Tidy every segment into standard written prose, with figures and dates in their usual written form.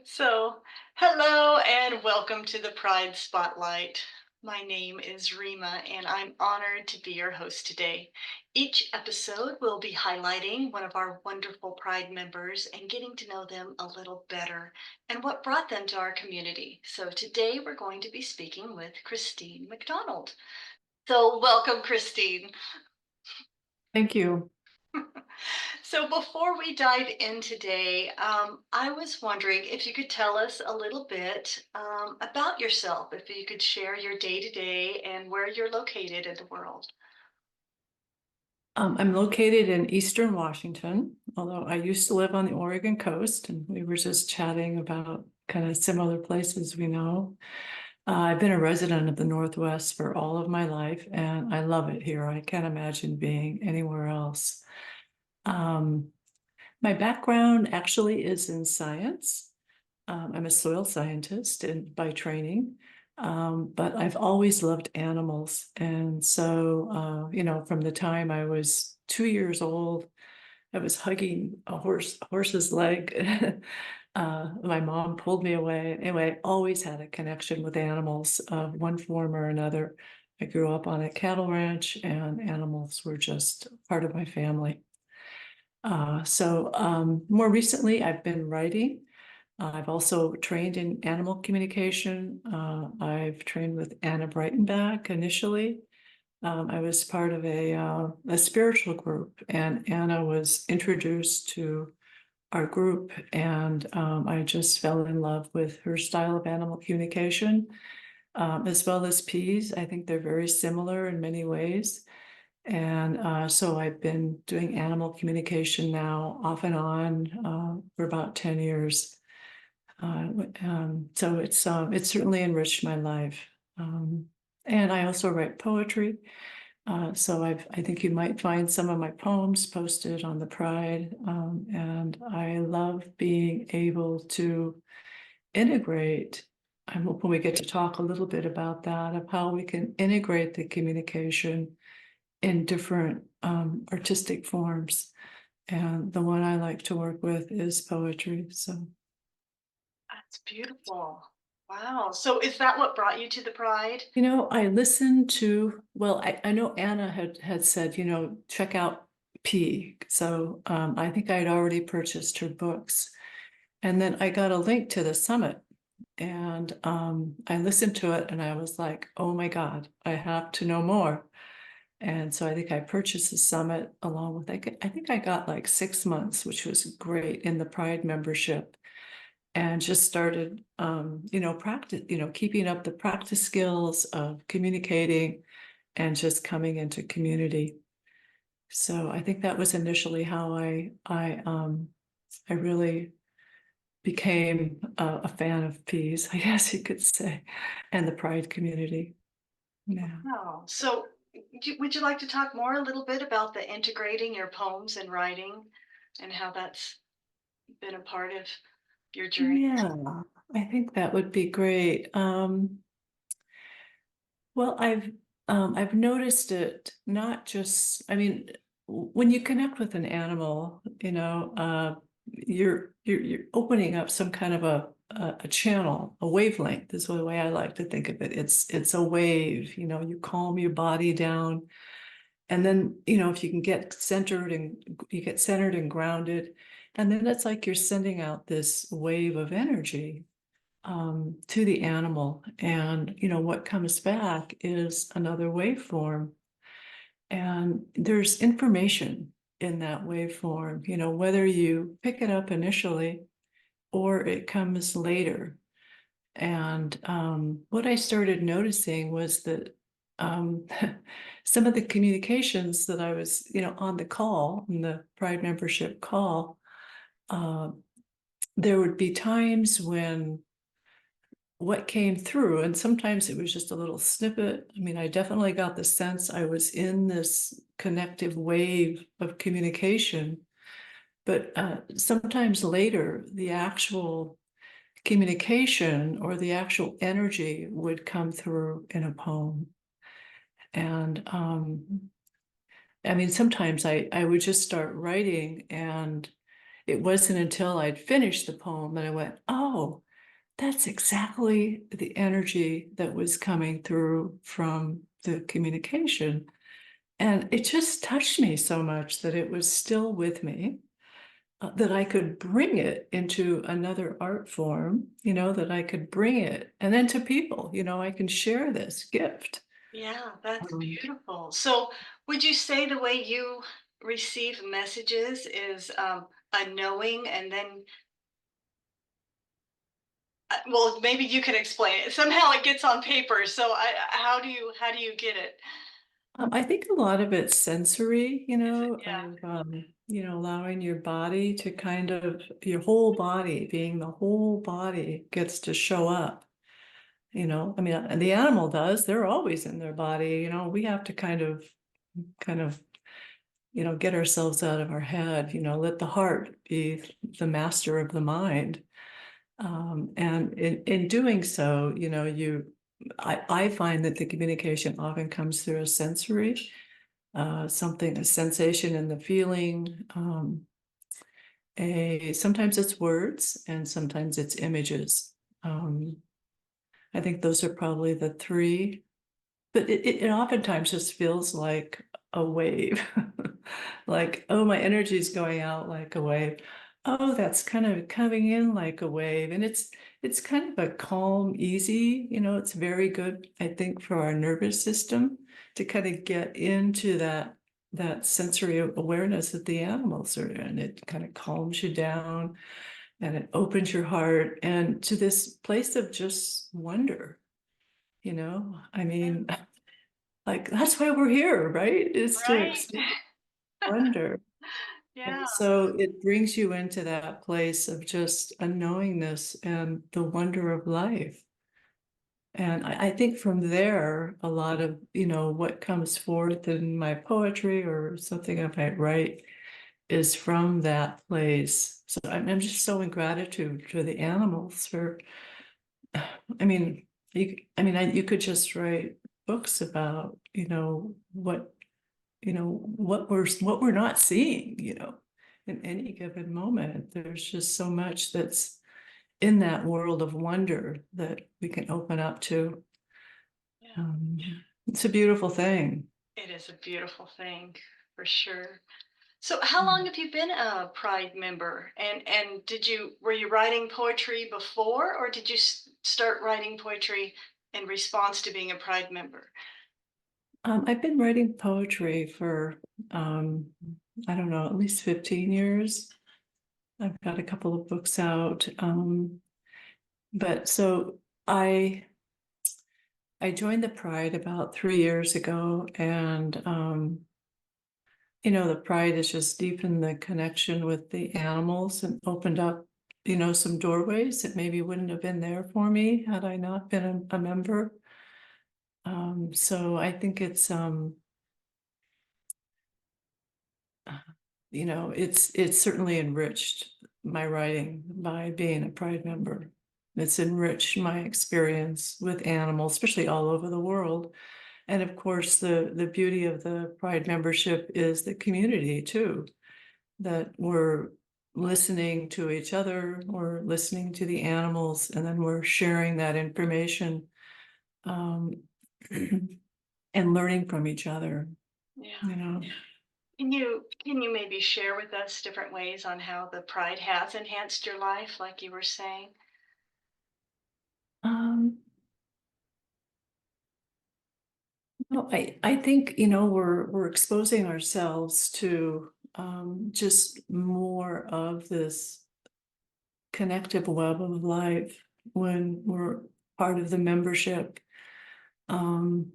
So, hello and welcome to the Pride Spotlight. My name is Rheama, and I'm honored to be your host today. Each episode will be highlighting one of our wonderful Pride members and getting to know them a little better and what brought them to our community. So, today we're going to be speaking with Christine McDonald. So, welcome, Christine. Thank you. So before we dive in today, I was wondering if you could tell us a little bit about yourself, if you could share your day to day and where you're located in the world. I'm located in Eastern Washington, although I used to live on the Oregon coast, and we were just chatting about kind of similar places we know. I've been a resident of the Northwest for all of my life, and I love it here. I can't imagine being anywhere else. Um, my background actually is in science. I'm a soil scientist by training, but I've always loved animals. And so, from the time I was 2 years old, I was hugging a horse's leg. My mom pulled me away. Anyway, I always had a connection with animals of one form or another. I grew up on a cattle ranch, and animals were just part of my family. More recently, I've been writing. I've also trained in animal communication. I've trained with Anna Breitenbach initially. I was part of a spiritual group, and Anna was introduced to our group, and I just fell in love with her style of animal communication, as well as P's. I think they're very similar in many ways. And so I've been doing animal communication now off and on for about 10 years. So it's certainly enriched my life. And I also write poetry. So I think you might find some of my poems posted on the Pride. And I love being able to integrate. I'm hoping we get to talk a little bit about that, of how we can integrate the communication in different artistic forms. And the one I like to work with is poetry. So That's beautiful. Wow. So is that what brought you to the Pride? I listened to, well, I know Anna had said, check out P. So I think I'd already purchased her books. And then I got a link to the summit, and I listened to it and I was like, oh my God, I have to know more. And so I think I purchased the summit along with, I think I got like 6 months, which was great, in the Pride membership, and just started, practice, keeping up the practice skills of communicating and just coming into community. So I think that was initially how I really became a fan of peas, I guess you could say, and the Pride community. Yeah. Wow. So would you like to talk more a little bit about the integrating your poems and writing and how that's been a part of your journey? Yeah, I think that would be great. Well, I've noticed it not just, I mean, when you connect with an animal, you're opening up some kind of a channel, a wavelength is the way I like to think of it. It's a wave, you calm your body down. And then, if you can get centered, and you get centered and grounded, and then it's like you're sending out this wave of energy to the animal. And, what comes back is another waveform. And there's information in that waveform, whether you pick it up initially or it comes later. And what I started noticing was that some of the communications that I was, on the call, in the Pride membership call, uh, there would be times when what came through, and sometimes it was just a little snippet. I mean, I definitely got the sense I was in this connective wave of communication, but sometimes later, the actual communication or the actual energy would come through in a poem. And I mean, sometimes I would just start writing, and it wasn't until I'd finished the poem that I went, oh, that's exactly the energy that was coming through from the communication. And it just touched me so much that it was still with me, that I could bring it into another art form, that I could bring it and then to people, I can share this gift. Yeah, that's Um, beautiful. So, would you say the way you receive messages is a knowing, and then, well, maybe you can explain it. Somehow it gets on paper. So, how do you get it? I think a lot of it's sensory, Is it? Yeah, allowing your body to kind of, your whole body, being the whole body gets to show up. I mean, and the animal does, they're always in their body, we have to kind of, get ourselves out of our head, let the heart be the master of the mind. And in doing so, I find that the communication often comes through a sensory, something, a sensation in the feeling. Sometimes it's words and sometimes it's images. Um, I think those are probably the three, but it oftentimes just feels like a wave. Like, oh, my energy is going out like a wave. Oh, that's kind of coming in like a wave. And it's kind of a calm, easy, it's very good, I think, for our nervous system to kind of get into that sensory awareness that the animals are in. It kind of calms you down and it opens your heart and to this place of just wonder. I yeah, mean, like that's why we're here, right? Is to right. experience wonder. Yeah, And so it brings you into that place of just a knowingness and the wonder of life. And I think from there, a lot of, what comes forth in my poetry or something I might write is from that place. So I'm just so in gratitude to the animals for, I mean, you could just write books about, what we're not seeing, in any given moment. There's just so much that's in that world of wonder that we can open up to. yeah. Um, it's a beautiful thing. It is a beautiful thing for sure. So, how long have you been a Pride member? And were you writing poetry before, or did you start writing poetry in response to being a Pride member? I've been writing poetry for, um, I don't know, at least 15 years. I've got a couple of books out. But so I joined the Pride about 3 years ago, and the Pride has just deepened the connection with the animals and opened up, some doorways that maybe wouldn't have been there for me had I not been a member. So I think it's certainly enriched my writing by being a Pride member. It's enriched my experience with animals, especially all over the world. And of course, the beauty of the Pride membership is the community too, that we're listening to each other, we're listening to the animals, and then we're sharing that information, um, and learning from each other, Yeah. you know. Can you maybe share with us different ways on how the Pride has enhanced your life, like you were saying? Um, no, I think, we're exposing ourselves to just more of this connective web of life when we're part of the membership. Um,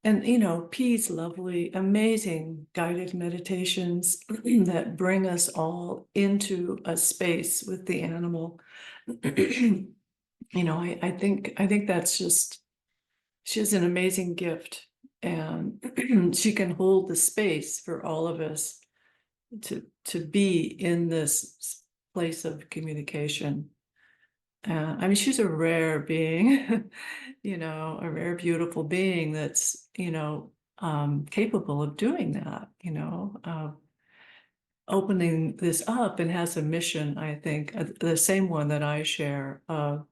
and Pete's lovely, amazing guided meditations that bring us all into a space with the animal. I think that's just, she has an amazing gift, and she can hold the space for all of us to be in this place of communication. I mean, she's a rare being, a rare, beautiful being that's, capable of doing that, opening this up and has a mission, I think, the same one that I share of,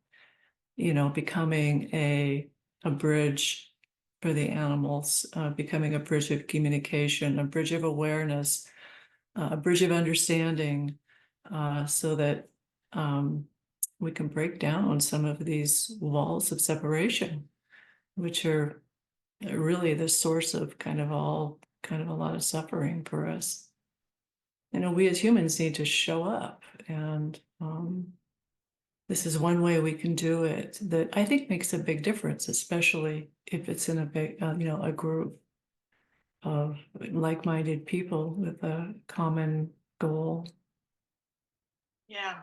becoming a bridge for the animals, becoming a bridge of communication, a bridge of awareness, a bridge of understanding, so that we can break down some of these walls of separation, which are really the source of kind of a lot of suffering for us. We as humans need to show up, and this is one way we can do it that I think makes a big difference, especially if it's in a big, a group of like-minded people with a common goal. Yeah.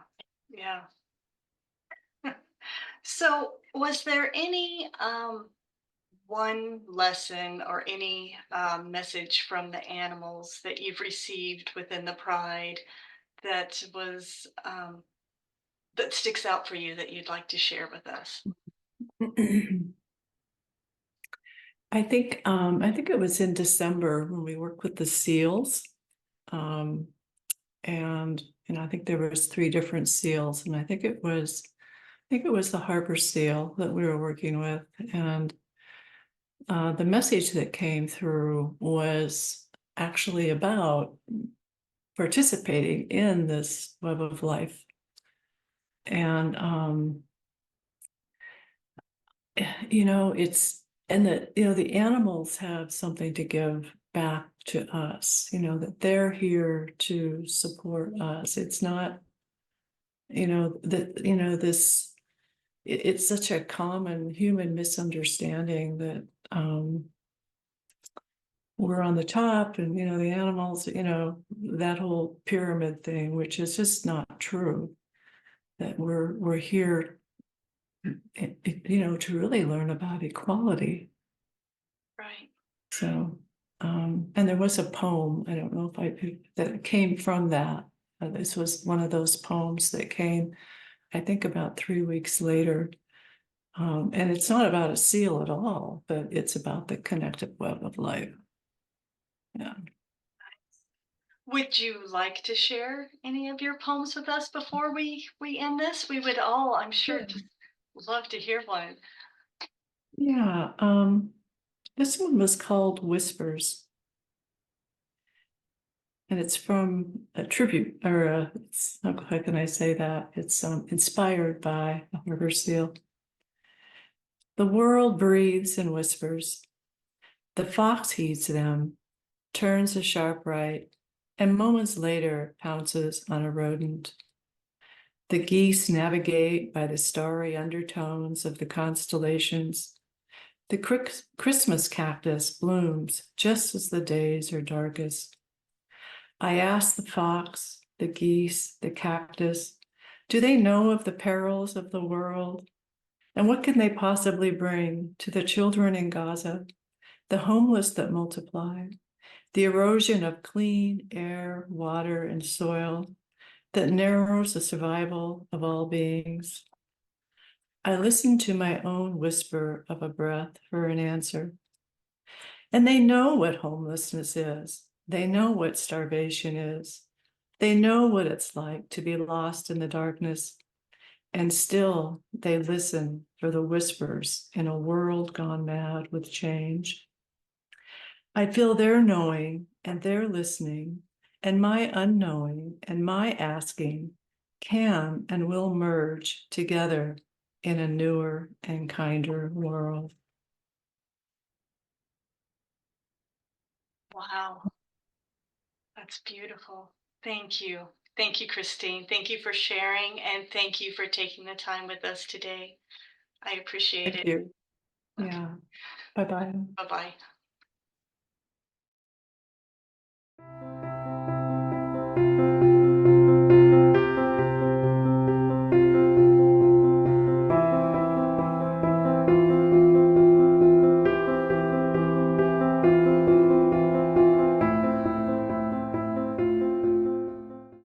Yeah. So, was there any one lesson or any message from the animals that you've received within the Pride that was that sticks out for you that you'd like to share with us? I think it was in December when we worked with the seals. Um, and I think there was 3 different seals, and I think it was the harbor seal that we were working with. And the message that came through was actually about participating in this web of life. And it's and that the animals have something to give back to us, that they're here to support us. It's not, that this it's such a common human misunderstanding that we're on the top, and the animals, that whole pyramid thing, which is just not true. That we're here, to really learn about equality. Right. So, and there was a poem, I don't know that came from that. This was one of those poems that came, I think, about 3 weeks later. And it's not about a seal at all, but it's about the connected web of life. Yeah. Would you like to share any of your poems with us before we end this? We would all, I'm sure, Sure. just love to hear one. Yeah. This one was called Whispers, and it's from a tribute, or how can I say that? It's inspired by a harbor seal. The world breathes in whispers. The fox heeds them, turns a sharp right, and moments later pounces on a rodent. The geese navigate by the starry undertones of the constellations. The Christmas cactus blooms just as the days are darkest. I ask the fox, the geese, the cactus, do they know of the perils of the world? And what can they possibly bring to the children in Gaza, the homeless that multiply, the erosion of clean air, water, and soil that narrows the survival of all beings? I listen to my own whisper of a breath for an answer. And they know what homelessness is. They know what starvation is. They know what it's like to be lost in the darkness. And still, they listen for the whispers in a world gone mad with change. I feel their knowing and their listening, and my unknowing and my asking can and will merge together in a newer and kinder world. Wow, that's beautiful. Thank you. Thank you, Christine. Thank you for sharing, and thank you for taking the time with us today. I appreciate Thank it. you. Okay, Yeah. Bye bye. bye bye.